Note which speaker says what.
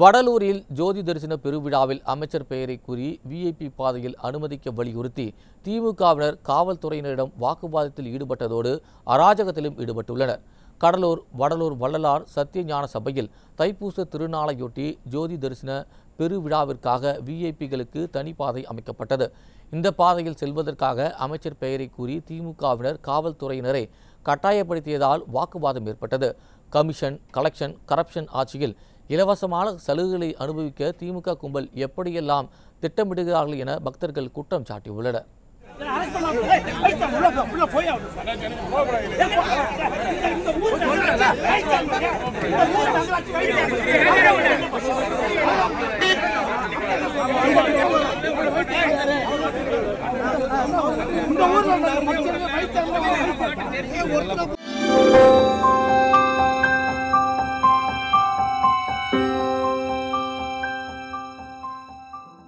Speaker 1: வடலூரில் ஜோதி தரிசன பெருவிழாவில் அமைச்சர் பெயரை கூறி விஐபி பாதையில் அனுமதிக்க வலியுறுத்தி திமுகவினர் காவல்துறையினரிடம் வாக்குவாதத்தில் ஈடுபட்டதோடு அராஜகத்திலும் ஈடுபட்டுள்ளனர். கடலூர் வடலூர் வள்ளலார் சத்தியஞான சபையில் தைப்பூச திருநாளையொட்டி ஜோதி தரிசன பெருவிழாவிற்காக விஐபிகளுக்கு தனிப்பாதை அமைக்கப்பட்டது. இந்த பாதையில் செல்வதற்காக அமைச்சர் பெயரை கூறி திமுகவினர் காவல்துறையினரை கட்டாயப்படுத்தியதால் வாக்குவாதம் ஏற்பட்டது. கமிஷன், கலெக்ஷன், கரப்ஷன் ஆட்சியில் இலவசமான சலுகைகளை அனுபவிக்க திமுக கும்பல் எப்படியெல்லாம் திட்டமிடுகிறார்கள் என பக்தர்கள் குற்றம் சாட்டியுள்ளனர்.